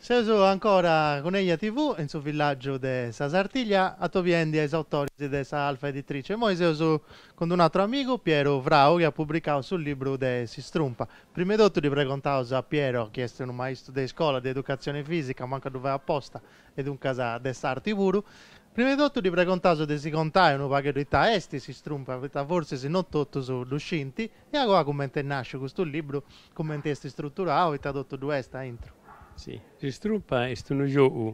Sesu ancora con Eia TV in suo villaggio de Sa Sartiglia, a Toviendi ai autori de Sa Alfa editrice. Moi sesu con un altro amico, Piero Vrau, che ha pubblicato sul libro de Si Strumpa. Prima di tutto di preguntare a Piero, che è un maestro di scuola di educazione fisica, manca dove apposta, ed un casa de sarti puru. Prima di tutto di preguntare se si conta un paio di esti Si Strumpa, forse se non tutto su Duscinti, e allora come nasce questo libro, come è strutturato, e ti ha detto due sta intro. Sì, si strumpa è un gioco,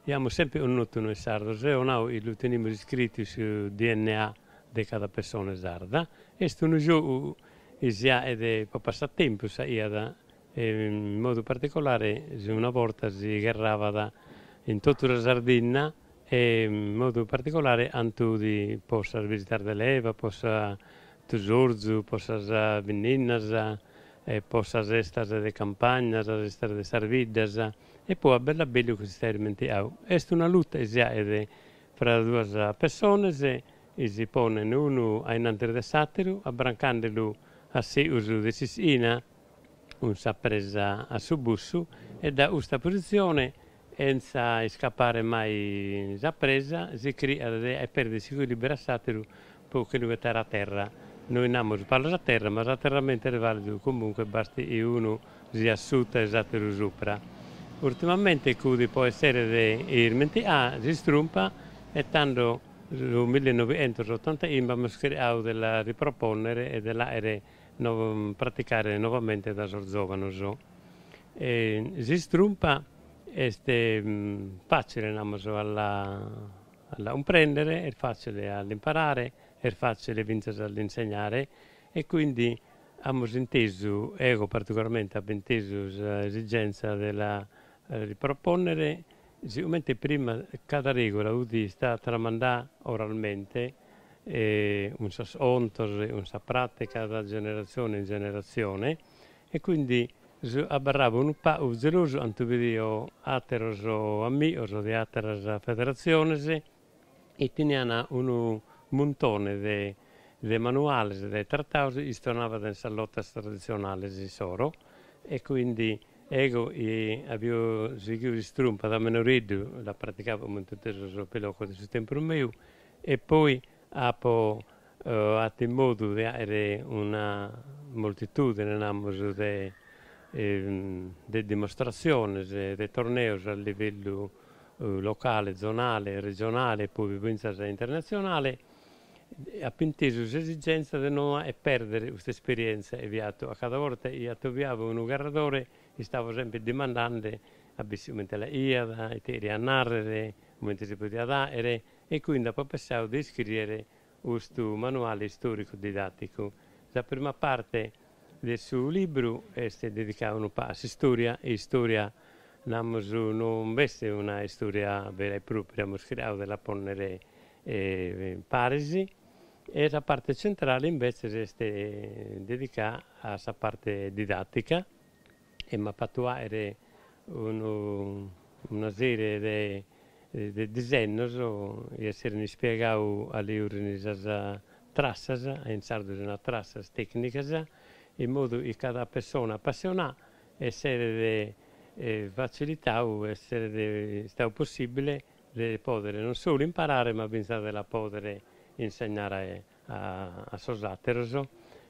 abbiamo sempre un noto noi sardo, se noi lo teniamo iscritto sul DNA di cada persona sarda, è un gioco che può passare tempo, in modo particolare una volta si guerrava in tutta la Sardegna e in modo particolare anche di possa visitare dell'Eva, possa tesorzu, possa venire posas estas de campagnas, estas de sarvidas, e poi bella bello che si sta rimentando. È una lotta fra due persone e si pone uno a inanter de satiro, abbrancandolo a sé uso de sisina, un sa presa a su busso, e da questa posizione senza scappare mai la presa, si crea e perde il equilibrio a satiro, poi che lui terra a terra. Noi andiamo su parla a terra, ma lateralmente è valido comunque basta che uno si asciutta esatto sopra. Ultimamente cudi può essere si strumpa e tanto nel 1980 abbiamo creato della riproponere e dell'aere praticare nuovamente da giovane. Si strumpa è facile alla comprendere, è facile all'imparare, è facile vincere all'insegnare e quindi abbiamo inteso, io particolarmente ho inteso l'esigenza della riproponere, sicuramente prima cada regola sta tramandata oralmente, un sa ontos, un sa pratica da generazione in generazione e quindi abbarravo un po' zeloso antuvidio ateros o amigos o di ateras federaciones e teniana un montone de manuali, de trattati, istonava nelle salotte tradizionali di Soro e quindi ego avevo seguito il strumpa da menorito, la praticavo molto teso per lo di tempo mio e poi ho fatto in modo di avere una moltitudine di dimostrazioni, di tornei a livello locale, zonale, regionale e poi vincere internazionale, ha inteso l'esigenza di non perdere questa esperienza e a cada volta io troviavo un garratore e stavo sempre domandando abbastanza la IADA, a narrare, come si poteva dare e quindi ho pensato di scrivere questo manuale storico didattico. La prima parte del suo libro è dedicata un po' alla storia e storia non è una storia vera e propria, abbiamo scritto della ponere Parisi e la parte centrale invece è dedicata alla parte didattica e mi ha fatto avere una serie di disegni e essere spiegato alle organizzazioni trassas, in sardo una trassas tecnicas, in modo che cada persona appassionata essere facilitato, essere stato possibile di poter non solo imparare, ma pensare di poter insegnare a Sosateros.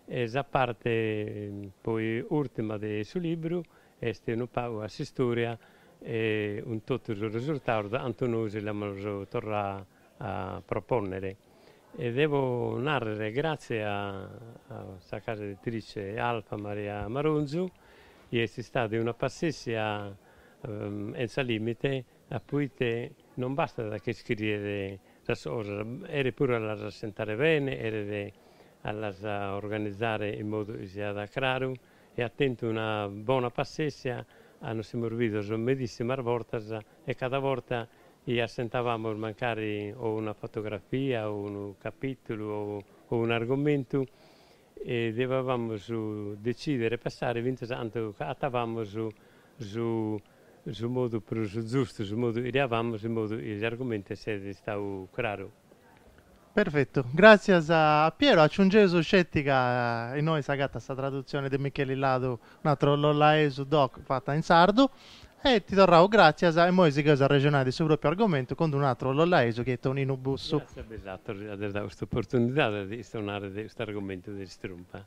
E la parte poi ultima del suo libro è un po' la storia e un tutto il risultato anche noi l'abbiamo tornato a proporre. E devo narrare grazie a questa casa editrice Alfa Maria Maronzu, che è stata una pazzesca senza limite, a cui non basta che scrivere la cosa, era pure a rasentare bene, era a organizzare in modo che sia da chiaro e attento una buona passessia, hanno servito medicine voltas e cada volta e assentavamo magari o una fotografia o un capitolo o un argomento e dovevamo decidere passare, vinto tanto attavamo su modo giusto, su modo eravamo, su modo gli argomenti se stavo chiaro. Perfetto, grazie a Piero. Aggiungevo scettica e noi sagata sta traduzione di Michele Lado, un altro Lollaesu doc fatta in sardo. E ti torrao grazie e noi si cosa regionale sul proprio argomento con un altro lollaeso che è Tonino Busso. Grazie esatto, aver dato questa opportunità di suonare questo argomento di strumpa.